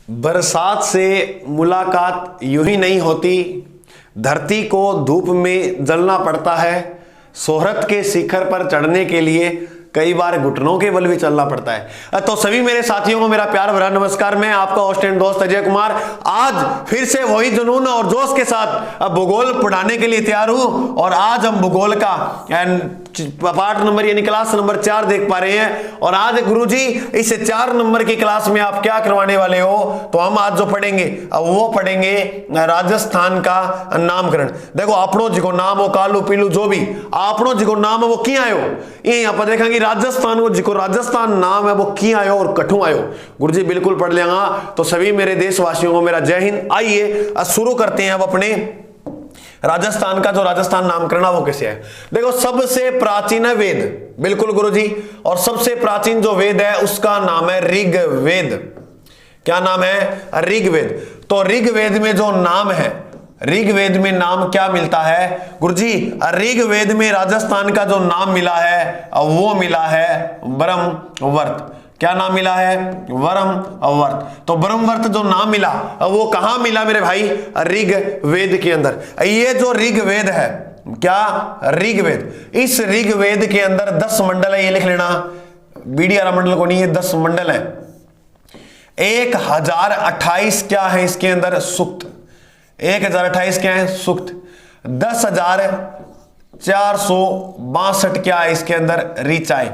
बरसात से मुलाकात यूं ही नहीं होती, धरती को धूप में जलना पड़ता है। शोहरत के शिखर पर चढ़ने के लिए कई बार घुटनों के बल भी चलना पड़ता है। तो सभी मेरे साथियों को मेरा प्यार भरा नमस्कार। मैं आपका होस्ट एंड दोस्त अजय कुमार आज फिर से वही जुनून और जोश के साथ भूगोल पढ़ाने के लिए तैयार हूं। और आज हम भूगोल का पार्ट नंबर यानी क्लास नंबर 4 देख पा रहे हैं। और आज गुरुजी इस 4 नंबर की क्लास में आप क्या करवाने वाले हो, तो हम आज जो पढ़ेंगे वो पढ़ेंगे राजस्थान का नामकरण। देखो आपनों जी को नाम हो कालू पीलू जो भी आपनों जी को नाम है वो क्यों आयो, ये यहाँ पर देखेंगे राजस्थान को जिको राजस्थान नाम है वो क्यों आयो और कठू आयो। गुरुजी बिल्कुल पढ़ लेगा। तो सभी मेरे देशवासियों को मेरा जय हिंद। आइए शुरू करते हैं अब अपने राजस्थान का जो राजस्थान नामकरण वो कैसे है। देखो सबसे प्राचीन है वेद, बिल्कुल गुरुजी। और सबसे प्राचीन जो वेद है उसका नाम है ऋग्वेद। क्या नाम है? ऋग्वेद। तो ऋग्वेद में जो नाम है, ऋग्वेद में नाम क्या मिलता है गुरुजी? ऋग्वेद में राजस्थान का जो नाम मिला है वो मिला है ब्रह्मवर्त। क्या नाम मिला है? ब्रह्मवर्त। तो ब्रह्मवर्त जो नाम मिला वो कहां मिला मेरे भाई? ऋग्वेद के अंदर। ये जो ऋग्वेद है, क्या ऋग्वेद, इस ऋग्वेद के अंदर 10 मंडल है। ये लिख लेना, बीडीआर मंडल को नहीं, ये 10 मंडल है। 1028 क्या है इसके अंदर? सूक्त। 1028 क्या है? सूक्त। 10,462 क्या है इसके अंदर? ऋचाएं।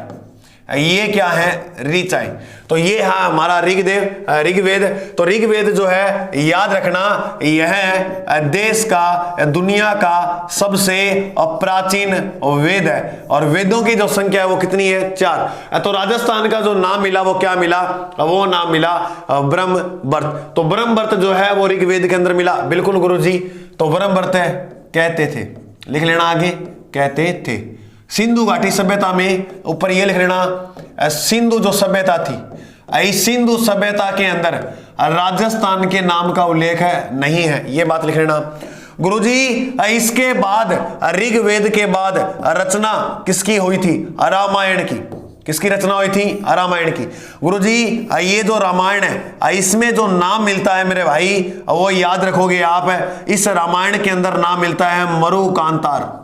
ये क्या है? ऋचाएं। तो ये है हमारा ऋग्वेद। तो ऋग्वेद जो है याद रखना, यह देश का, दुनिया का सबसे प्राचीन वेद है। और वेदों की जो संख्या है वो कितनी है? 4। तो राजस्थान का जो नाम मिला वो क्या मिला? वो नाम मिला ब्रह्मवर्त। तो ब्रह्मवर्त जो है वो ऋग्वेद के अंदर मिला। बिल्कुल गुरुजी। तो ब्रह्मवर्त है कहते थे, लिख लेना आगे, कहते थे। सिंधु घाटी सभ्यता में ऊपर ये लिख लेना, सिंधु जो सभ्यता थी, इस सिंधु सभ्यता के अंदर राजस्थान के नाम का उल्लेख है नहीं है, ये बात लिख लेना गुरुजी। इसके बाद ऋग्वेद के बाद रचना किसकी हुई थी? रामायण की। किसकी रचना हुई थी? रामायण की। गुरुजी ये जो रामायण है इसमें जो नाम मिलता है मेरे भाई वो याद रखोगे आप। इस रामायण के अंदर नाम मिलता है मरुकांतार।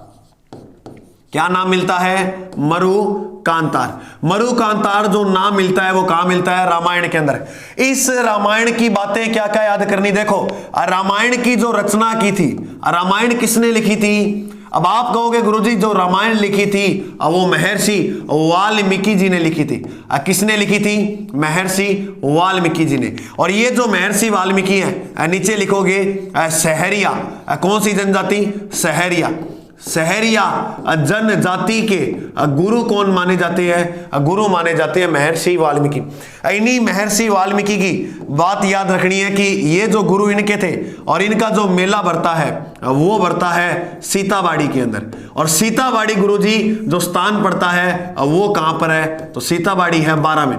क्या नाम मिलता है? मरुकांतार। मरुकांतार जो नाम मिलता है वो कहां मिलता है? रामायण के अंदर। इस रामायण की बातें क्या क्या याद करनी। देखो रामायण की जो रचना की थी, रामायण किसने लिखी थी? अब आप कहोगे गुरुजी जो रामायण लिखी थी वो महर्षि वाल्मीकि जी ने लिखी थी। किसने लिखी थी? महर्षि वाल्मीकि जी ने। और ये जो महर्षि वाल्मीकि है नीचे लिखोगे सहरिया। कौन सी जनजाति? सहरिया। सहरिया जनजाति के गुरु कौन माने जाते हैं? गुरु माने जाते हैं महर्षि वाल्मीकि। इन्हीं महर्षि वाल्मीकि की बात याद रखनी है कि ये जो गुरु इनके थे और इनका जो मेला भरता है वो भरता है सीताबाड़ी के अंदर। और सीताबाड़ी गुरुजी जो स्थान पड़ता है वो कहां पर है? तो सीताबाड़ी है 12 में।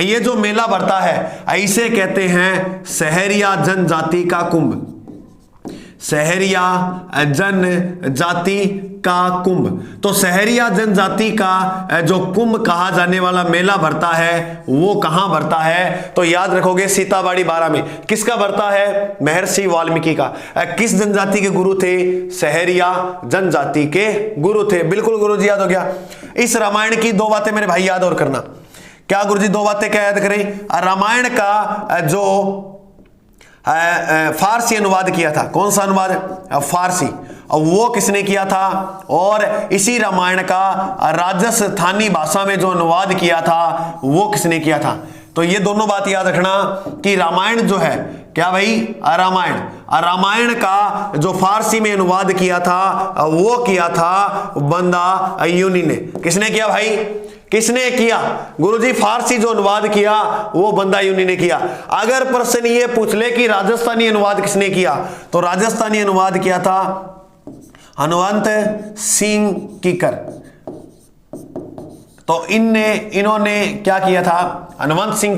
ये जो मेला भरता है इसे कहते हैं सहरिया जनजाति का कुंभ। सहरिया जनजाति का कुंभ। तो सहरिया जनजाति का जो कुंभ कहा जाने वाला मेला भरता है वो कहां भरता है? तो याद रखोगे सीताबाड़ी 12 में। किसका भरता है? महर्षि वाल्मीकि का। किस जनजाति के गुरु थे? सहरिया जनजाति के गुरु थे। बिल्कुल गुरुजी याद हो गया। इस रामायण की 2 बातें मेरे भाई याद और करना। क्या गुरुजी 2 बातें क्या याद करें? रामायण का जो फारसी अनुवाद किया था, कौन सा अनुवाद? फारसी। और वो किसने किया था? और इसी रामायण का राजस्थानी भाषा में जो अनुवाद किया था वो किसने किया था? तो ये दोनों बात याद रखना कि रामायण जो है, क्या भाई? रामायण का जो फारसी में अनुवाद किया था वो किया था बंदा यूनी ने। किसने किया भाई? किसने किया? गुरुजी फारसी जो अनुवाद किया वो बंदा यूनी ने किया। अगर प्रश्न ये पूछ ले कि राजस्थानी अनुवाद किसने किया, तो राजस्थानी अनुवाद किया था हनुमंत सिंह कीकर। तो इन्होंने क्या किया था, हनुमंत सिंह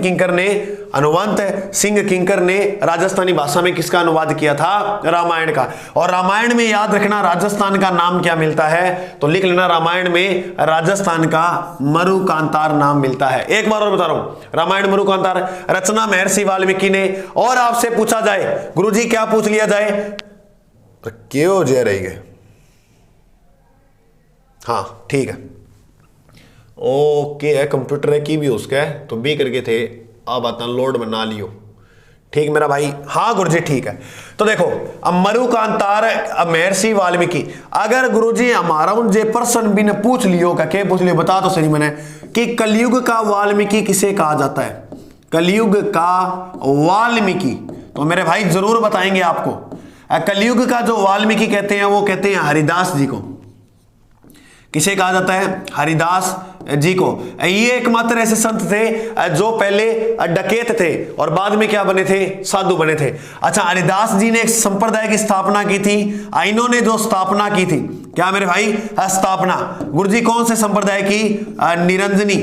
किंकर ने राजस्थानी भाषा में किसका अनुवाद किया था, रामायण का। और रामायण में याद रखना राजस्थान का नाम क्या मिलता है, तो लिख लेना रामायण में राजस्थान का मरुकांतार नाम मिलता है। एक बार और बता रहा हूं, रामायण मरुकांतार रचना महर्षि वाल्मीकि ने। और आपसे पूछा जाए गुरुजी क्या पूछ लिया जाए, क्यों जय रही गए, हाँ ठीक है, ओके है, कंप्यूटर की भी उसका है तो भी करके थे, अब आता लोड बना लियो, ठीक मेरा भाई, हाँ गुरुजी ठीक है। तो देखो अब मरुकांतार महर्षि वाल्मीकि, अगर गुरुजी हमारा उनसे प्रश्न भी ने पूछ लियो का क्या पूछ लियो, बता तो सही मैंने कि कलयुग का वाल्मीकि किसे कहा जाता है, कलयुग का वाल्मीकि, तो मेरे भाई जरूर बताएंगे आपको। कलयुग का जो वाल्मीकि कहते हैं वो कहते हैं हरिदास जी को। किसे कहा जाता है, हरिदास जी को। ये एकमात्र ऐसे संत थे जो पहले डकैत थे और बाद में क्या बने थे, साधु बने थे। अच्छा, हरिदास जी ने एक संप्रदाय की स्थापना की थी, इन्होंने जो स्थापना की थी, क्या मेरे भाई, स्थापना गुरुजी कौन से संप्रदाय की, निरंजनी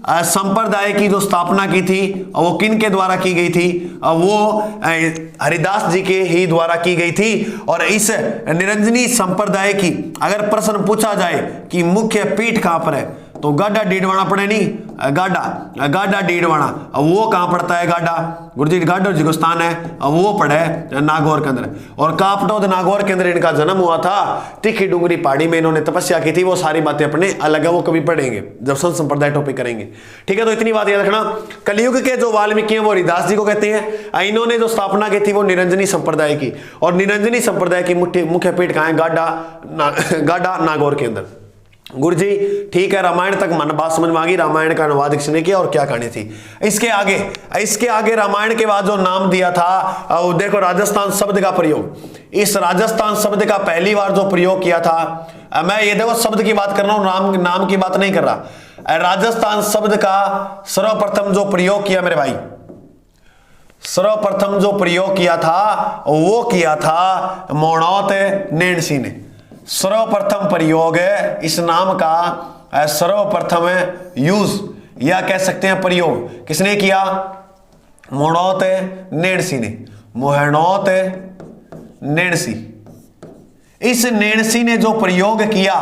संप्रदाय की जो स्थापना की थी वो किन के द्वारा की गई थी, वो हरिदास जी के ही द्वारा की गई थी। और इस निरंजनी संप्रदाय की अगर प्रश्न पूछा जाए कि मुख्य पीठ कहां पर है, तो गाडा डीडवाना पड़े नहीं, गाडा डीडवाना, वो कहां पड़ता है, गाडा गुरुजी गाडो जी को स्थान है, वो पड़े नागौर के अंदर। और कापटोद नागौर के अंदर इनका जन्म हुआ था, तीखी डूंगरी पहाड़ी में इन्होंने तपस्या की थी, वो सारी बातें अपने अलग है, वो कभी पढ़ेंगे जब संत संप्रदाय टॉपिक करेंगे, ठीक है। तो इतनी बात याद रखना, कलयुग के जो वाल्मीकि हैं वो हरिदास जी को कहते हैं, इन्होंने जो स्थापना की थी वो निरंजनी संप्रदाय की, और निरंजनी संप्रदाय की मुख्य पीठ कहां है, गाडा नागौर के अंदर। गुरुजी ठीक है, रामायण तक मन बात समझ में आ गई, रामायण का अनुवाद किसने किया और क्या कहानी थी। इसके आगे रामायण के बाद जो नाम दिया था, देखो राजस्थान शब्द का प्रयोग, इस राजस्थान शब्द का पहली बार जो प्रयोग किया था, मैं ये देखो शब्द की बात कर रहा हूं, नाम की बात नहीं कर रहा। राजस्थान शब्द का सर्वप्रथम जो प्रयोग किया मेरे भाई, सर्वप्रथम जो प्रयोग किया था वो किया था मोणौत नैणसी ने। सर्वप्रथम प्रयोग इस नाम का, सर्वप्रथम यूज या कह सकते हैं प्रयोग किसने किया, मोणौत नैणसी ने, मोहनौत नैणसी। इस नैणसी ने जो प्रयोग किया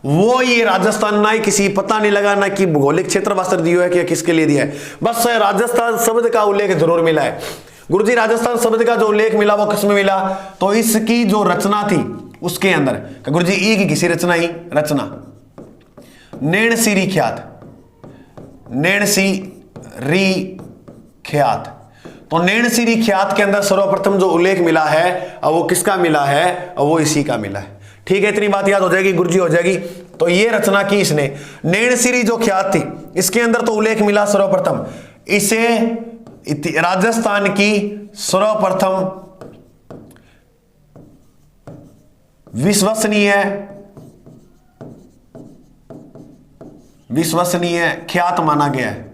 वो ये राजस्थान, ना ही किसी पता नहीं लगा, ना कि भौगोलिक क्षेत्र वास्ते दिया है कि किसके लिए दिया है, बस राजस्थान शब्द का उल्लेख जरूर मिला है। गुरुजी राजस्थान शब्द का जो उल्लेख मिला वो किसमें मिला, तो इसकी जो रचना थी उसके अंदर, गुरुजी ई की किसी रचना ही रचना नैणसी ख्यात, नैणसी ख्यात। तो नैणसी ख्यात के अंदर सर्वप्रथम जो उल्लेख मिला है वो किसका मिला है, वो इसी का मिला है, ठीक है। इतनी बात याद हो जाएगी गुरुजी, हो जाएगी। तो ये रचना की इसने, नैणसी जो ख्यात थी इसके अंदर तो उल्लेख मिला सर्वप्रथम, इसे राजस्थान की सर्वप्रथम विश्वसनीय ख्यात माना गया है।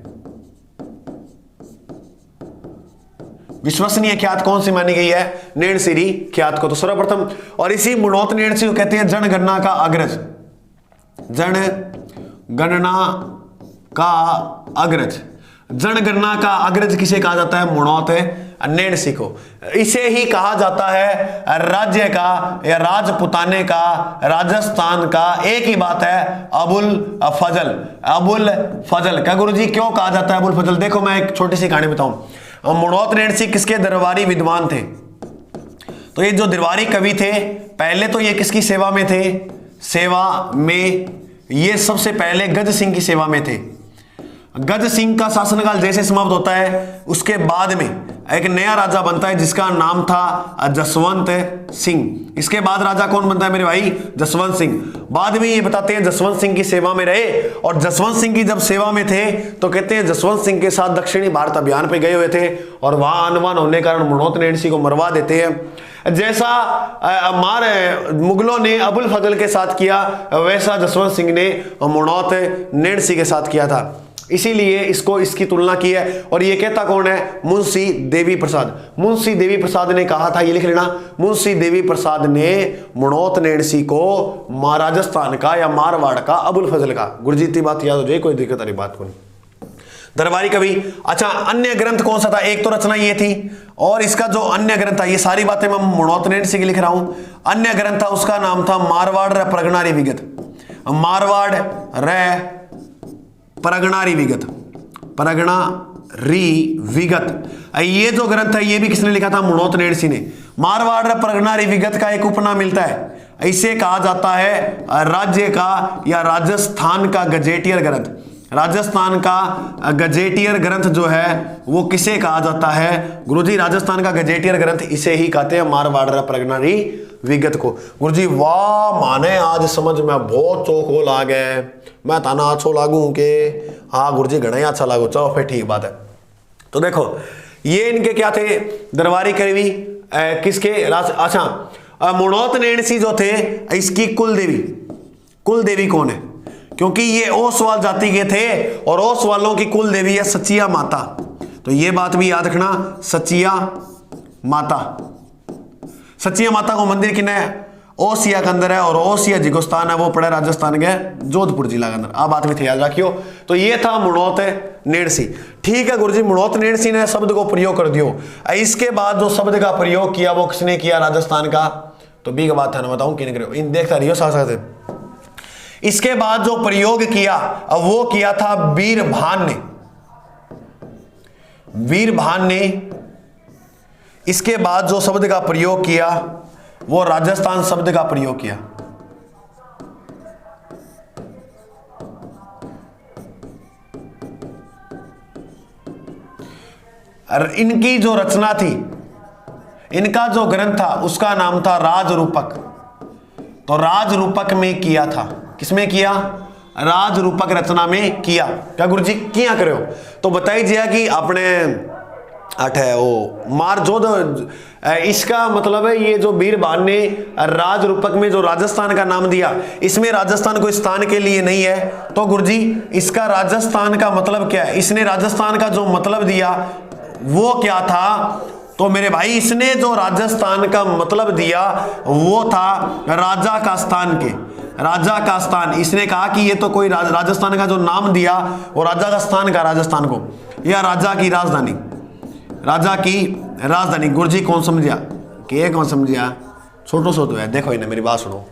विश्वसनीय ख्यात कौन सी मानी गई है, नैणसी ख्यात को, तो सर्वप्रथम। और इसी मोणौत नैणसी को कहते हैं जनगणना का अग्रज, जनगणना का अग्रज। जनगणना का अग्रज किसे कहा जाता है, मोणौत नैणसी को। इसे ही कहा जाता है राज्य का या राजपुताने का, राजस्थान का, एक ही बात है, अबुल फजल। अबुल फजल का गुरुजी क्यों कहा जाता है अबुल फजल, देखो मैं एक छोटी सी कहानी बताऊं। मोणौत नैणसी किसके दरबारी विद्वान थे, तो ये जो दरबारी कवि थे पहले तो ये किसकी सेवा में थे, सेवा में ये सबसे पहले गज सिंह की सेवा में थे। गज सिंह का शासनकाल जैसे समाप्त होता है उसके बाद में एक नया राजा बनता है जिसका नाम था जसवंत सिंह। इसके बाद राजा कौन बनता है मेरे भाई, जसवंत सिंह। बाद में ये बताते हैं जसवंत सिंह की सेवा में रहे, और जसवंत सिंह की जब सेवा में थे तो कहते हैं जसवंत सिंह के साथ दक्षिणी भारत अभियान पे गए हुए थे, और वहां अनवान होने के कारण मोणौत नैणसी को मरवा देते हैं। जैसा हमारे मुगलों ने अबुल फजल के साथ किया वैसा जसवंत सिंह ने मोणौत नैणसी के साथ किया था। इसीलिए इसको इसकी तुलना की है। और ये कहता कौन है? मुंशी देवी प्रसाद। मुंशी देवी प्रसाद ने कहा था, ये लिख लेना, मुंशी देवी प्रसाद ने मणौत नेणसी को राजस्थान का या मारवाड़ का अबुल फजल का। गुरुजी इतनी बात याद हो जाए, कोई दिक्कत वाली बात कोई। दरबारी कवि। अच्छा, अन्य ग्रंथ कौन सा था? एक तो रचना ये थी, और इसका जो अन्य ग्रंथ था, ये सारी बातें मैं मणौत नेणसी की लिख रहा हूं। अन्य ग्रंथ था, उसका नाम था मारवाड़ रे परगनारी विगत। मारवाड़ रे परगनारी विगत, परगनारी विगत। ये जो ग्रंथ है ये भी किसने लिखा था? मणौत नेणसी ने। मारवाड़ रे परगनारी विगत का एक उपनाम मिलता है, इसे कहा जाता है राज्य का या राजस्थान का गजेटियर ग्रंथ। राजस्थान का गजेटियर ग्रंथ जो है वो किसे कहा जाता है? गुरुजी राजस्थान का गजेटियर ग्रंथ इसे ही कहते हैं, मारवाड़ रे परगनारी विगत को। गुरुजी वाह, माने आज समझ में बहुत चौको लागे, मैं ताना अच्छो लागू के। हाँ गुरुजी घना ही अच्छा लागू, चलो फिर ठीक बात है। तो देखो ये इनके क्या थे? दरबारी कवि किसके? अच्छा, मणौत नेणसी जो थे इसकी कुलदेवी। कुलदेवी कौन है? क्योंकि ये ओसवाल जाति के थे और ओसवालों की कुल देवी है सचिया माता। तो ये बात भी याद रखना, सचिया माता। सचिया माता को मंदिर किने है? ओसिया के अंदर है, और ओसिया जिको स्थान है वो पड़े राजस्थान के जोधपुर जिला के अंदर। आ बात भी याद रखियो। तो ये था मणौत नेणसी। ठीक है गुरुजी, मणौत नेणसी ने शब्द को प्रयोग कर दियो। इसके बाद जो शब्द का प्रयोग किया वो किसने किया? राजस्थान का। तो बी का बात था ना, बताऊं किन करो, इन देखता रहियो साथ साथ। इसके बाद जो प्रयोग किया वो किया था वीरभान ने। वीरभान ने इसके बाद जो शब्द का प्रयोग किया वो राजस्थान शब्द का प्रयोग किया। और इनकी जो रचना थी, इनका जो ग्रंथ था उसका नाम था राजरूपक। तो राजरूपक में किया था, किसमें किया? राजरूपक रचना में किया। क्या गुरुजी किया करो? तो बताइए कि आपने अठ है वो मारजोध, इसका मतलब है ये जो वीरभान ने राजरूपक में जो राजस्थान का नाम दिया, इसमें राजस्थान को स्थान के लिए नहीं है। तो गुरुजी इसका राजस्थान का मतलब क्या है? इसने राजस्थान का जो मतलब दिया वो क्या था? तो मेरे भाई इसने जो राजस्थान का मतलब दिया वो था राजा का स्थान के। राजा का स्थान, इसने कहा कि ये तो कोई राजस्थान का जो नाम दिया वो राजा का स्थान का, राजस्थान को, या राजा की राजधानी। राजा की राजधानी। गुरुजी कौन समझिया? कि कौन समझिया? छोटो सो तो है, देखो इन्हें मेरी बात सुनो।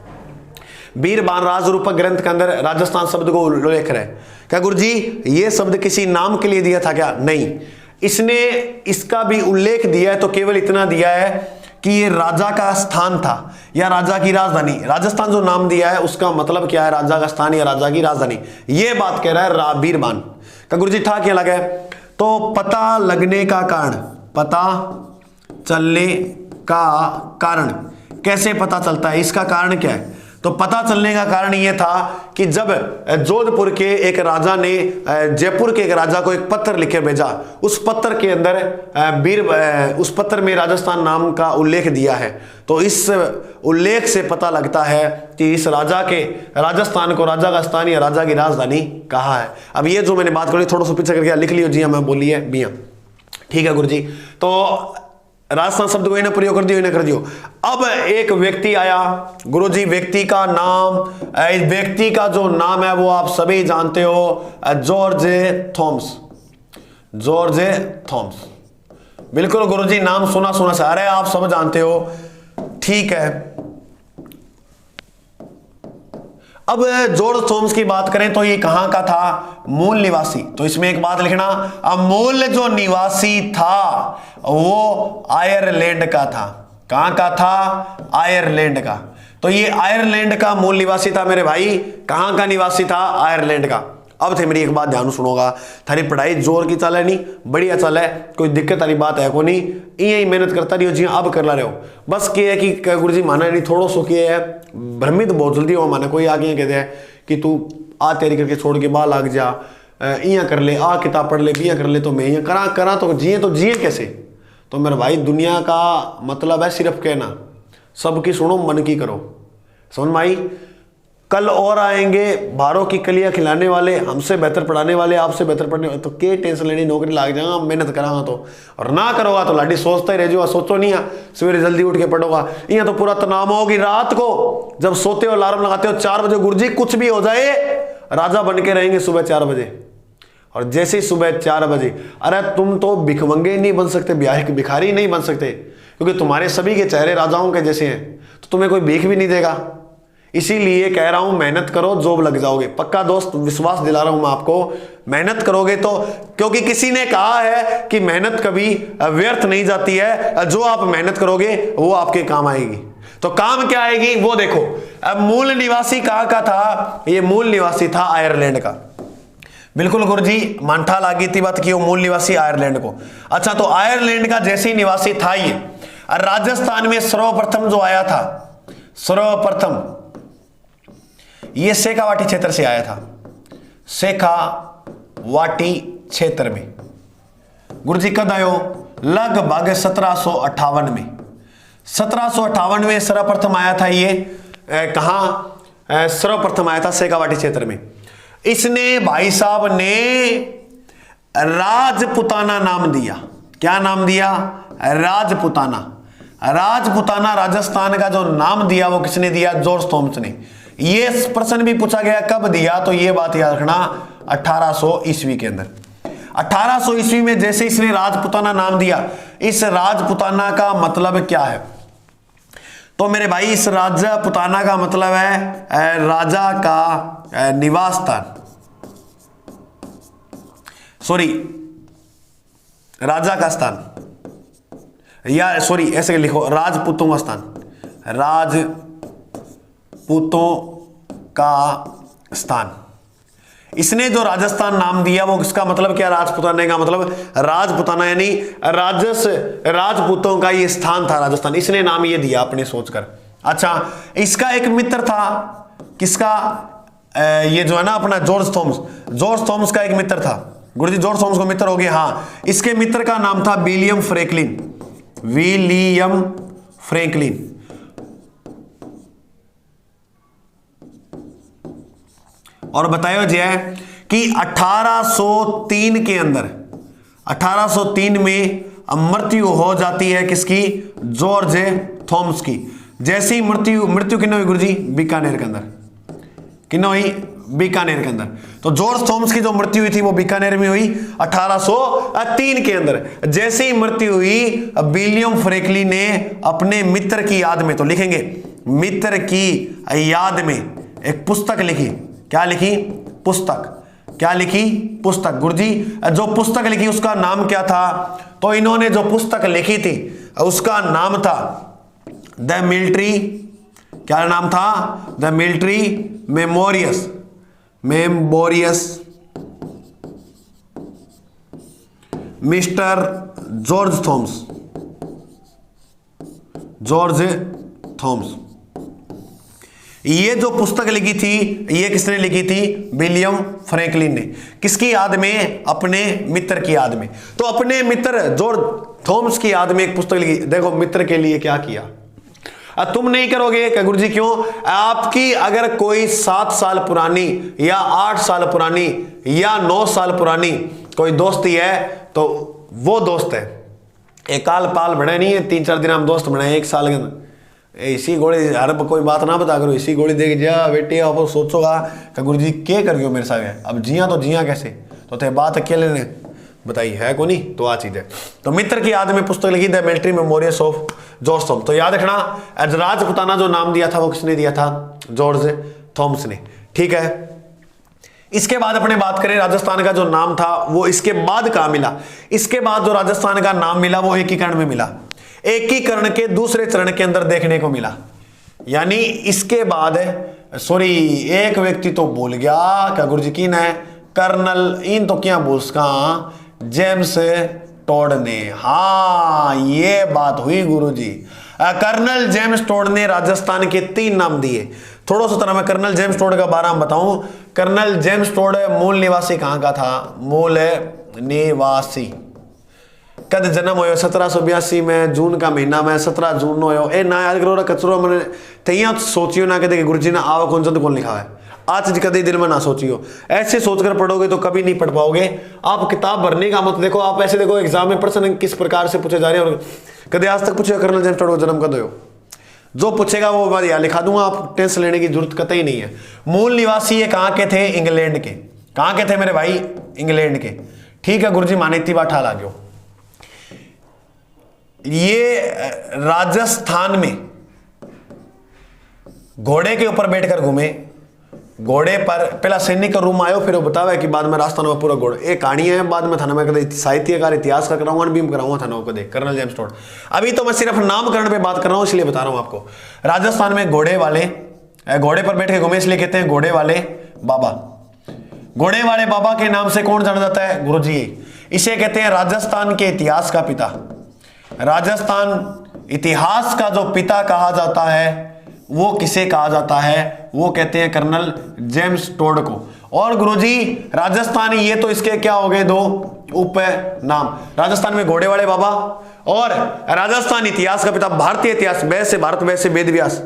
वीरभान राजरूपक ग्रंथ के अंदर राजस्थान शब्द को उल्लेख रहे। क्या गुरुजी ये शब्द किसी नाम के लिए दिया था क्या? नहीं, इसने इसका भी उल्लेख दिया है, तो केवल इतना दिया है कि ये राजा का स्थान था या राजा की राजधानी। राजस्थान जो नाम दिया है उसका मतलब क्या है? राजा का स्थान या राजा की राजधानी। ये बात कह रहा है वीरभान। क्या गुरुजी था क्या लगा? तो पता लगने का कारण, पता चलने का कारण, कैसे पता चलता है? इसका कारण क्या है? तो पता चलने का कारण यह था कि जब जोधपुर के एक राजा ने जयपुर के एक राजा को एक पत्र लिखे भेजा, उस पत्र के अंदर उस पत्र में राजस्थान नाम का उल्लेख दिया है। तो इस उल्लेख से पता लगता है कि इस राजा के राजस्थान को राजा का स्थान या राजा की राजधानी कहा है। अब ये जो मैंने बात करी थोड़ा सा पीछे करके लिख लियो जी, मैं बोली है बिया। ठीक है गुरुजी, तो राजस्थान शब्द को इन्हें प्रयोग कर दियो, इन्हें कर दियो। अब एक व्यक्ति आया गुरुजी, व्यक्ति का नाम, व्यक्ति का जो नाम है वो आप सभी जानते हो, जॉर्ज थॉमस। जॉर्ज थॉमस, बिल्कुल गुरुजी नाम सुना सुना सा, अरे आप सब जानते हो। ठीक है, अब जॉर्ज थॉमस की बात करें तो ये कहां का था? मूल निवासी। तो इसमें एक बात लिखना, मूल जो निवासी था वो आयरलैंड का था। कहां का था? आयरलैंड का। तो ये आयरलैंड का मूल निवासी था मेरे भाई। कहां का निवासी था? आयरलैंड का। अब थे मेरी एक बात ध्यान सुनोगा, थारी पढ़ाई जोर की चल है नहीं, बढ़िया चल है, कोई दिक्कत वाली बात है को नहीं, यही मेहनत करता रही हो जी, अब कर ला रहे हो। बस क्या है कि गुरुजी माना नहीं, थोड़ा सो किया है, भ्रमित बहुत जल्दी हो माना। कोई आगे कहते हैं कि तू आ तैयारी करके छोड़ के बाहर लाग जा, इया कर ले, आ किताब पढ़ ले, बिया कर ले, तो मैं इं करा तो जिए कैसे? तो मेरे भाई दुनिया का मतलब है सिर्फ कहना, सबकी सुनो मन की करो। समझ में आई? कल और आएंगे भारों की कलियां खिलाने वाले, हमसे बेहतर पढ़ाने वाले, आपसे बेहतर पढ़ने वाले। तो के टेंशन लेनी, नौकरी लाग जाएगा, मेहनत करांगा तो। और ना करोगा तो लाडी सोचता ही रह जाओगा, सोचो नहीं सवेरे जल्दी उठ के पढ़ोगा। यहाँ तो पूरा तनाव होगी। रात को जब सोते हो अलार्म लगाते हो 4 बजे, गुरुजी कुछ भी हो जाए राजा बन के रहेंगे सुबह 4 बजे। और जैसे ही सुबह 4 बजे, अरे तुम तो भिखमंगे नहीं बन सकते, भिखारी नहीं बन सकते, क्योंकि तुम्हारे सभी के चेहरे राजाओं के जैसे हैं, तो तुम्हें कोई भीख भी नहीं देगा। इसीलिए कह रहा हूं मेहनत करो, जॉब लग जाओगे पक्का दोस्त, विश्वास दिला रहा हूं मैं आपको। मेहनत करोगे तो, क्योंकि किसी ने कहा है कि मेहनत कभी व्यर्थ नहीं जाती है, जो आप मेहनत करोगे वो आपके काम आएगी। तो काम क्या आएगी वो देखो। अब मूल निवासी कहां का था? ये मूल निवासी था आयरलैंड का। बिल्कुल गुरुजी, मानठा लागी थी बात की, वो मूल निवासी आयरलैंड को। अच्छा, तो आयरलैंड का जैसे निवासी था ये। राजस्थान में सर्वप्रथम जो आया था, सर्वप्रथम ये शेखावाटी क्षेत्र से आया था। शेखावाटी क्षेत्र में गुरुजी कब आयो? लगभग 1758 में। 1758 में सर्वप्रथम आया था ये। कहां सर्वप्रथम आया था? शेखावाटी क्षेत्र में। इसने भाई साहब ने राजपुताना नाम दिया। क्या नाम दिया? राजपुताना। राजपुताना राजस्थान का जो नाम दिया वो किसने दिया? जॉर्ज थॉमस ने। ये प्रश्न भी पूछा गया कब दिया, तो ये बात याद रखना 1800 ईस्वी के अंदर। 1800 ईस्वी में जैसे इसने राजपुताना नाम दिया, इस राजपुताना का मतलब क्या है? तो मेरे भाई इस राजपुताना का मतलब है राजा का निवास स्थान, सॉरी राजा का स्थान, या सॉरी ऐसे लिखो राजपूतों का स्थान, राजपूतों का स्थान। इसने जो राजस्थान नाम दिया वो किसका मतलब क्या? राजपुताना का मतलब राजपुताना यानी राजपूतों का ये स्थान था राजस्थान, इसने नाम ये दिया अपने सोचकर। अच्छा, इसका एक मित्र था, किसका? ये जो है ना अपना जॉर्ज थॉमस। जॉर्ज थॉमस का एक मित्र था। गुरुजी जॉर्ज थॉमस को मित्र हो गए? हाँ। इसके मित्र का नाम था विलियम फ्रैंकलिन। William Franklin. और बताया जाए कि 1803 के अंदर, 1803 में मृत्यु हो जाती है किसकी? जॉर्ज थॉमस की। जैसी मृत्यु किन्ने हुई गुरुजी? बीकानेर के अंदर। किन्ने हुई? बीकानेर के अंदर। तो जॉर्ज थॉमस की जो मृत्यु हुई थी वो बीकानेर में हुई 1803 के अंदर। जैसे ही मृत्यु हुई, विलियम फ्रैंकलिन ने अपने मित्र की याद में, तो लिखेंगे मित्र की याद में एक पुस्तक लिखी। क्या लिखी? पुस्तक। क्या लिखी? पुस्तक। गुरुजी जो पुस्तक लिखी उसका नाम क्या था? तो इन्होंने जो पुस्तक लिखी थी उसका नाम था द मिलिट्री, क्या नाम था? The military memories mister George Thomas. ये जो पुस्तक लिखी थी ये किसने लिखी थी? विलियम फ्रैंकलिन ने। किसकी याद में? अपने मित्र की याद में। तो अपने मित्र जॉर्ज थॉमस की याद में एक पुस्तक लिखी। देखो मित्र के लिए क्या किया। तुम नहीं करोगे क्या गुरुजी? क्यों? आपकी अगर कोई 7 साल पुरानी या 8 साल पुरानी या 9 साल पुरानी कोई दोस्ती है तो वो दोस्त है। एक काल पाल बने नहीं है, 3-4 दिन हम दोस्त बनाए 1 साल के अंदर। इसी गोली हर कोई बात ना बता करो, इसी गोली देख जा बेटे आप सोचोगा कि गुरुजी क्या कर गयो मेरे साथ। अब जिया तो जिया कैसे? तो ते बात अकेले ने बताई है को नहीं, तो आ चीज है। तो मित्र की याद में पुस्तक लिखी the military memories of George Thomas. तो याद रखना राजपुताना जो नाम दिया था वो किसने दिया था? जॉर्ज थॉमस ने। ठीक है। इसके बाद अपने बात करें राजस्थान का जो नाम था वो इसके बाद कहां मिला? इसके बाद जो राजस्थान का नाम मिला वो एकीकरण में मिला। एकीकरण के दूसरे चरण के अंदर देखने को मिला। यानी इसके बाद सॉरी एक व्यक्ति तो भूल गया क्या गुरुजी? की है? कर्नल इन तो क्या बोलता जेम्स टोड ने। हाँ ये बात हुई गुरुजी। कर्नल जेम्स टोड ने राजस्थान के 3 नाम दिए। थोड़ा सा तरह मैं कर्नल जेम्स टोड का बारे में बताऊं। कर्नल जेम्स टोड मूल निवासी कहां का था? मूल निवासी कद जन्म होयो 1782 में जून का महीना में 17 जून होयो ए ना याद करो कचरो मैंने तैयार सोचियो ना कहते गुरु जी ने आव कौन सा कौन लिखा है आज कभी दिल में ना सोचियो। ऐसे सोचकर पढ़ोगे तो कभी नहीं पढ़ पाओगे। आप किताब भरने का मत देखो, आप ऐसे देखो एग्जाम में प्रश्न किस प्रकार से पूछे जा रहे हैं। और कभी आज तक पूछेगा कर्नल जेम्स टोड को जन्म कद हो, जो पूछेगा वो बात यहाँ लिखा दूंगा, आप टेंशन लेने की जरूरत कतई नहीं है। मूल निवासी ये कहाँ के थे? इंग्लैंड के। कहाँ के थे मेरे भाई? इंग्लैंड के। ठीक है गुरुजी माने इतनी बात ठाल आ गयो। ये राजस्थान में घोड़े के ऊपर बैठकर घूमे, घोड़े पर पहला सैनिक का रूम आयो, फिर वो बतावा कि बाद में राजस्थान में पूरा घोड़ा। एक कहानी है, बाद में थाना में कदे साहित्यकार इतिहास का कराऊंगा, भी कराऊंगा थाना कदे कर्नल जेम्स टोड। अभी तो मैं सिर्फ नामकरण पे बात कर रहा हूं, इसलिए बता रहा हूं आपको। राजस्थान में घोड़े वाले घोड़े पर बैठ के घूमे, इसलिए कहते हैं घोड़े वाले बाबा। घोड़े वाले बाबा के नाम से कौन जाना जाता है? गुरुजी। इसे कहते हैं राजस्थान के इतिहास का पिता। राजस्थान इतिहास का जो पिता कहा जाता है वो किसे कहा जाता है? वो कहते हैं कर्नल जेम्स टोड को। और गुरुजी राजस्थान, ये तो इसके क्या हो गए? दो उप नाम। राजस्थान में घोड़े वाले बाबा और राजस्थान इतिहास का पिता। भारतीय इतिहास वैसे भारत वैसे वेद व्यास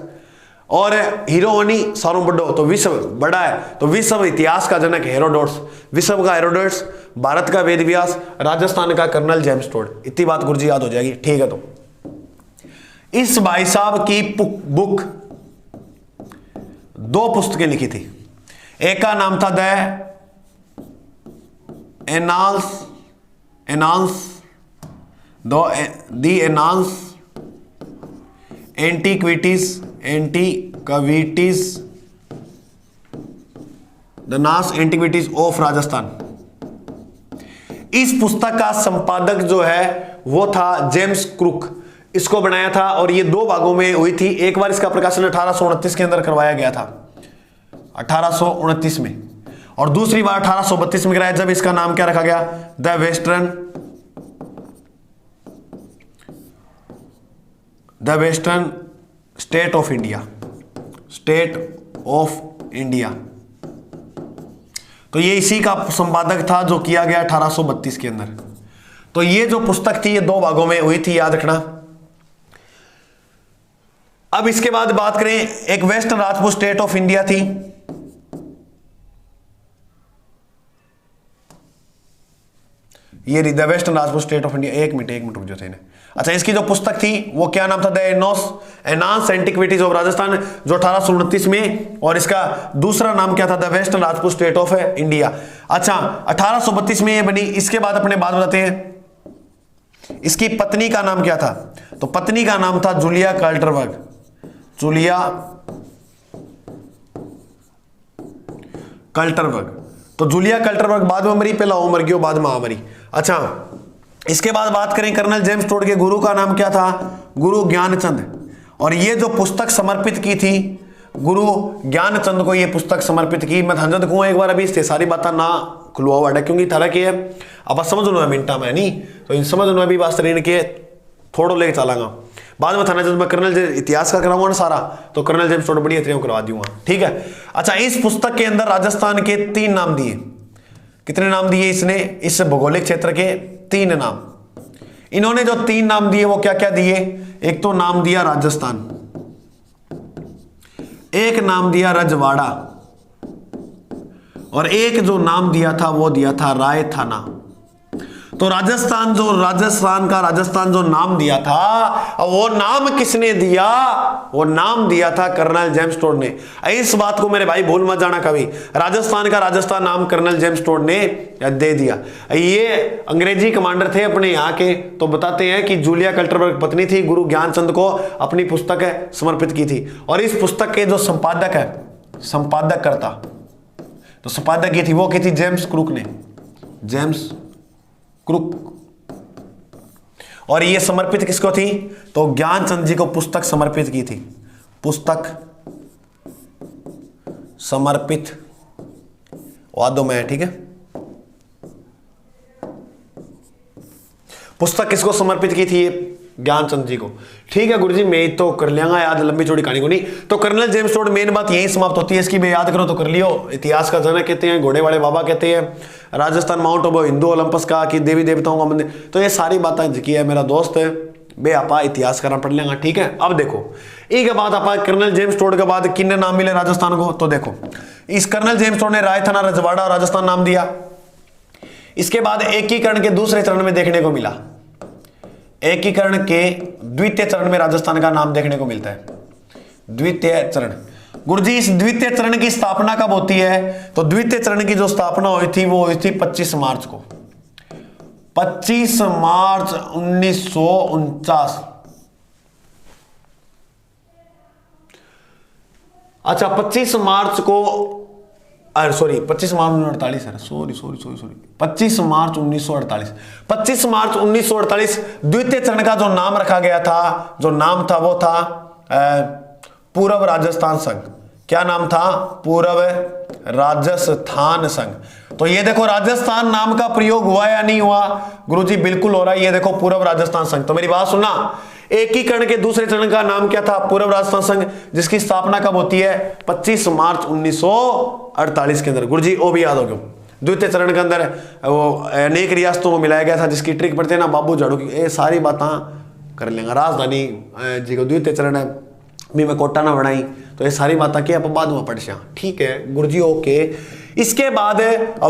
और हीरोनी सारों बड़ो तो विश्व बड़ा है, तो विश्व इतिहास का जनक हेरोडोट्स, विश्व का हेरोडोट्स, भारत का वेद व्यास, राजस्थान का कर्नल जेम्स टोड। इतनी बात गुरुजी याद हो जाएगी। ठीक है, तो इस भाई साहब की बुक दो पुस्तकें लिखी थी। एक का नाम था the annals antiquities of Rajasthan. इस पुस्तक का संपादक जो है वो था जेम्स क्रुक। इसको बनाया था और ये दो भागों में हुई थी। एक बार इसका प्रकाशन 1829 के अंदर करवाया गया था, 1829 में, और दूसरी बार 1832 में कराया, जब इसका नाम क्या रखा गया? The western state of India. तो ये इसी का संपादक था जो किया गया 1832 के अंदर। तो ये जो पुस्तक थी ये दो भागों में हुई थी, याद रखना। अब इसके बाद बात करें, एक western Rajput state of India थी, ये the western Rajput state of India. एक मिनट रुक जाते हैं। अच्छा, इसकी जो पुस्तक थी वो क्या नाम था? द एनांस एंटिक्विटीज ऑफ राजस्थान, जो 1829 में, और इसका दूसरा नाम क्या था? The western Rajput state of India. अच्छा, 1832 में ये बनी। इसके बाद अपने बात बताते हैं, इसकी पत्नी का नाम क्या था? तो पत्नी का नाम था जूलिया कल्टरबर्ग। तो जूलिया कल्टरबर्ग बाद में मरी, पहला वो मर गई, बाद में आ मरी। अच्छा, इसके बाद बात करें कर्नल जेम्स टोड के गुरु का नाम क्या था? गुरु ज्ञानचंद। और ये जो पुस्तक समर्पित की थी गुरु ज्ञानचंद को, ये पुस्तक समर्पित की। मैं धनजंद कहूँ एक बार, अभी इससे सारी बात ना खुलवा हुआ है क्योंकि थारा के अब समझ लो मिनटा में नहीं, तो इन समझ लो अभी वास्ते ऋण के थोड़ो लेके चलांगा। बाद में थाना जब मैं कर्नल इतिहास का कराऊंगा ना सारा, तो कर्नल जेम्स टोड बड़ी तरीके करवा दूंगा। ठीक है। अच्छा, इस पुस्तक के अंदर राजस्थान के 3 नाम दिए। कितने नाम दिए इसने? इस भौगोलिक क्षेत्र के 3 नाम। इन्होंने जो 3 नाम दिए वो क्या क्या दिए? एक तो नाम दिया राजस्थान, एक नाम दिया रजवाड़ा, और एक जो नाम दिया था वो दिया था रायथाना। तो राजस्थान जो नाम दिया था, वो नाम किसने दिया? वो नाम दिया था कर्नल जेम्स टोड ने। इस बात को मेरे भाई भूल मत जाना कभी। राजस्थान नाम कर्नल जेम्स टोड ने दे दिया। ये अंग्रेजी कमांडर थे अपने यहाँ के, तो बताते हैं कि जूलिया कल्टरबर्ग पत्नी थी, गुरु ज्ञानचंद को अपनी पुस्तक समर्पित की थी। और इस पुस्तक के जो संपादक है, संपादक करता, तो संपादक ये थी, वो की थी जेम्स क्रुक ने, जेम्स क्रुक। और ये समर्पित किसको थी? तो ज्ञानचंद जी को पुस्तक समर्पित की थी। पुस्तक समर्पित वादों में है, ठीक है। पुस्तक किसको समर्पित की थी? ज्ञानचंद जी को। ठीक है गुरु जी, मैं तो कर लियांगा याद, लंबी चौड़ी कहानी को नहीं। तो कर्नल जेम्स टोड, मेन बात यही समाप्त होती है इसकी, मैं याद करो तो कर लियो। इतिहास का जनक कहते हैं, घोड़े वाले बाबा कहते हैं, राजस्थान माउंट आबू हिंदू ओलंपस का, कि देवी देवताओं का मंदिर। तो ये सारी बातें की है मेरा दोस्त है बे, आप इतिहास करना पढ़ लेंगे। ठीक है, अब देखो एक बात, आप कर्नल जेम्स टोड के बाद किन्ने नाम मिले राजस्थान को, तो देखो इस कर्नल जेम्स टोड ने रायथाना रजवाड़ा राजस्थान नाम दिया। इसके बाद एकीकरण के दूसरे चरण में देखने को मिला, एकीकरण के द्वितीय चरण में राजस्थान का नाम देखने को मिलता है। द्वितीय चरण, गुरुजी इस द्वितीय चरण की स्थापना कब होती है, तो द्वितीय चरण की जो स्थापना हुई थी वो हुई थी 25 मार्च को, 25 मार्च 1949। अच्छा 25 मार्च को, अरे सॉरी 25 मार्च 1948 है, सॉरी 25 मार्च 1948, 25 मार्च 1948 द्वितीय चरण का जो नाम रखा गया था, जो नाम था वो था पूर्व राजस्थान संघ। क्या नाम था, पूर्व राजस्थान संघ। तो ये देखो राजस्थान नाम का प्रयोग हुआ या नहीं हुआ, गुरुजी बिल्कुल हो रहा है। ये देखो पूर्व राजस्थान संघ। तो मेरी बात सुनना, एकीकरण के दूसरे चरण का नाम क्या था, पूर्व राजस्थान संघ, जिसकी स्थापना कब होती है, 25 मार्च 1948 के अंदर। गुरुजी वो भी याद हो गया। द्वितीय चरण के अंदर वो अनेक रियासतों को मिलाया गया था, जिसकी ट्रिक पड़ती है ना बाबू झाड़ू की, ये सारी बातें कर लेंगे। राजधानी जी को द्वितीय चरण है, भी मैं कोटा ना बनाई, तो ये सारी बातें की आप बाद में पढ़ से। ठीक है गुरुजी ओके। इसके बाद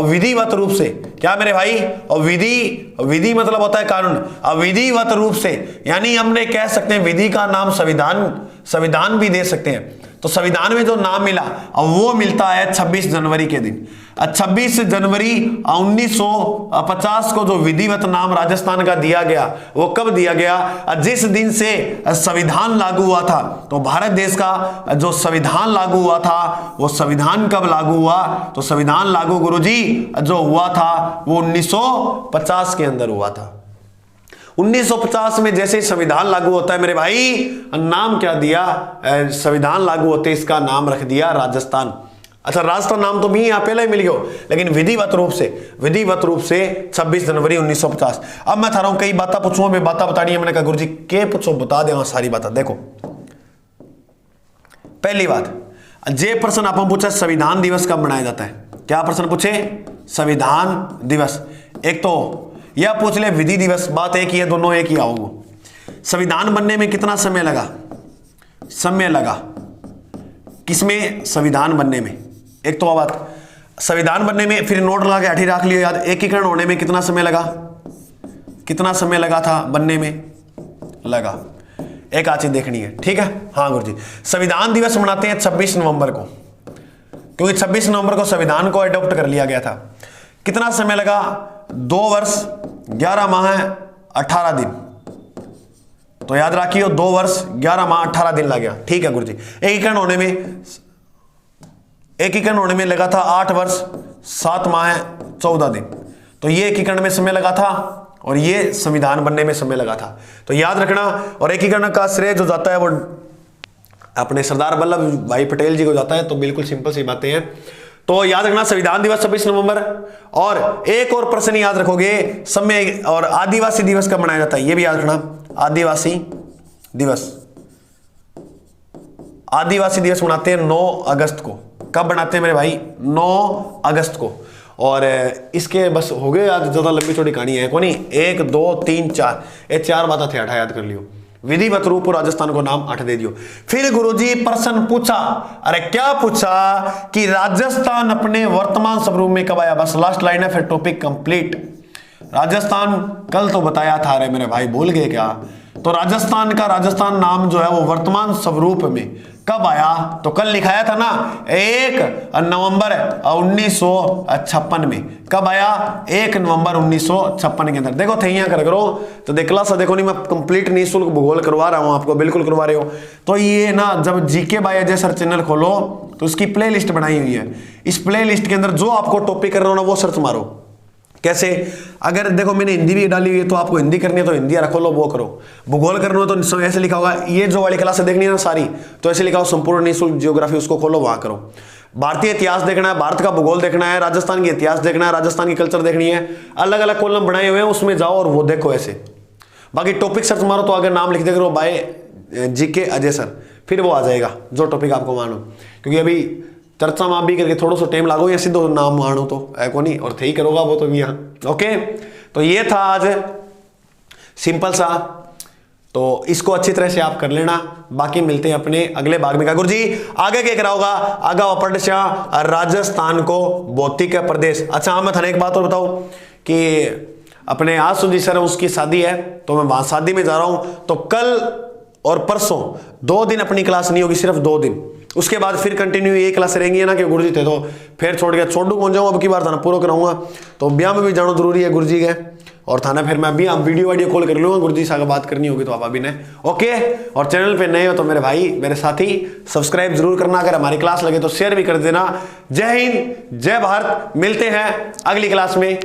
विधिवत रूप से, क्या मेरे भाई, विधि मतलब होता है कानून, विधिवत रूप से यानी हमने कह सकते हैं विधि का नाम संविधान भी दे सकते हैं। तो संविधान में जो नाम मिला अब वो मिलता है 26 जनवरी के दिन। 26 जनवरी 1950 को जो विधिवत नाम राजस्थान का दिया गया, वो कब दिया गया, जिस दिन से संविधान लागू हुआ था। तो भारत देश का जो संविधान लागू हुआ था, वो संविधान कब लागू हुआ, तो संविधान लागू गुरुजी जो हुआ था वो 1950 के अंदर हुआ था। 1950 में जैसे संविधान लागू होता है मेरे भाई, नाम क्या दिया, संविधान लागू होते इसका नाम रख दिया राजस्थान। अच्छा राजस्थान नाम तो भी यहाँ पहले ही मिल गया, लेकिन विधिवत रूप से 26 जनवरी 1950। अब मैं थारा कई बातें पूछूंगा, मैं बातें बतानी है। मैंने कहा गुरुजी के पूछो, बता देगा सारी बातें। देखो पहली बात, जे प्रश्न आप पूछा संविधान दिवस कब मनाया जाता है, क्या प्रश्न पूछे, संविधान दिवस। एक तो यह पूछ ले विधि दिवस, बात एक ही है, दोनों एक ही आओगे। संविधान बनने में कितना समय लगा, किसमें, संविधान बनने में। एक तो बात संविधान बनने में, फिर नोट लगा के हठी रख लियो याद, एकीकरण होने में कितना समय लगा था, बनने में लगा। एक चीज देखनी है, ठीक है। हाँ गुरुजी, संविधान दिवस मनाते हैं 26 नवंबर को, क्योंकि 26 नवंबर को संविधान को अडॉप्ट कर लिया गया था। कितना समय लगा, 2 वर्ष 11 माह 18 दिन। तो याद रखियो 2 वर्ष 11 माह 18 दिन लग गया। ठीक है गुरुजी। एकीकरण होने में लगा था 8 वर्ष 7 माह 14 दिन। तो ये एकीकरण में समय लगा था और ये संविधान बनने में समय लगा था। तो याद रखना, और एकीकरण का श्रेय जो जाता है वो अपने सरदार वल्लभ भाई पटेल जी को जाता है। तो बिल्कुल सिंपल सी बातें हैं। तो याद रखना संविधान दिवस 26 नवंबर। और एक और प्रश्न याद रखोगे, समय और आदिवासी दिवस कब मनाया जाता है, ये भी याद रखना। आदिवासी दिवस मनाते हैं 9 अगस्त को। कब बनाते हैं मेरे भाई, 9 अगस्त को। और इसके बस हो गए याद, ज्यादा लंबी चौड़ी कहानी है कोनी। 1 2 3 4 ये 4 बातें थे, 8 याद कर लियो। विधिवत रूप और राजस्थान को नाम 8 दे दियो। फिर गुरुजी प्रश्न पूछा, अरे क्या पूछा कि राजस्थान अपने वर्तमान स्वरूप में कब आया। बस लास्ट लाइन है, फिर टॉपिक कंप्लीट। राजस्थान कल तो बताया था, अरे मेरे भाई भूल गए क्या। तो राजस्थान नाम जो है वो वर्तमान स्वरूप में कब आया, तो कल लिखाया था ना 1 नवंबर 1956 में। कब आया, 1 नवंबर 1956 के अंदर। देखो थे यहाँ कर करो तो देखला सा, देखो नहीं मैं कंप्लीट निःशुल्क भूगोल करवा रहा हूँ आपको, बिल्कुल करवा रहे हो। तो ये ना जब GK by Ajay sir channel खोलो तो उसकी प्ले लिस्ट बनाई हुई है। इस प्ले लिस्ट के अंदर जो आपको टॉपिक करना हो ना वो सर्च मारो। कैसे, अगर देखो मैंने हिंदी भी डाली हुई है, तो आपको हिंदी करनी है तो हिंदी रखो लो, वो करो। भूगोल करना हो तो ऐसे लिखा होगा, ये जो वाली क्लास देखनी है ना सारी, तो ऐसे लिखा हो संपूर्ण निःशुल्क जियोग्राफी, उसको खोलो, वहां करो। भारतीय इतिहास देखना है, भारत का भूगोल देखना है, राजस्थान की इतिहास देखना है, राजस्थान की कल्चर देखनी है, अलग अलग कॉलम बनाए हुए हैं, उसमें जाओ और वो देखो। ऐसे बाकी टॉपिक सर्च मारो तो अगर नाम लिख दे करो बाय जीके अजय सर, फिर वो आ जाएगा जो टॉपिक आपको मानो, क्योंकि अभी चर्चा में आप भी करके थोड़ा सा टाइम लागो या सीधो नाम मानो तो को नहीं, और थे ही करोगा वो तो भी यहाँ। ओके, तो ये था आज सिंपल सा, तो इसको अच्छी तरह से आप कर लेना। बाकी मिलते हैं अपने अगले भाग में। गुरुजी आगे क्या कराओगा? आगा अपरशा राजस्थान को भौतिक प्रदेश। अच्छा हाँ, मैं थाने एक बात और बताऊं कि अपने आज सुजी सर उसकी शादी है, तो मैं वहां शादी में जा रहा हूं, तो कल और परसों 2 दिन अपनी क्लास नहीं होगी, सिर्फ 2 दिन। उसके बाद फिर कंटिन्यू ये क्लास रहेंगी ना कि गुरुजी थे तो फिर छोड़ के छोड़ू कौन जाऊँ, अब की बार थाना पूरा कराऊंगा, तो ब्याह में भी जाना जरूरी है गुरुजी के, और थाना फिर मैं अभी वीडियो कॉल कर लूंगा, गुरुजी से बात करनी होगी तो आप अभी ने। ओके, और चैनल पे नए हो तो मेरे भाई मेरे साथी सब्सक्राइब जरूर करना, अगर हमारी क्लास लगे तो शेयर भी कर देना। जय हिंद, जय भारत, मिलते हैं अगली क्लास में।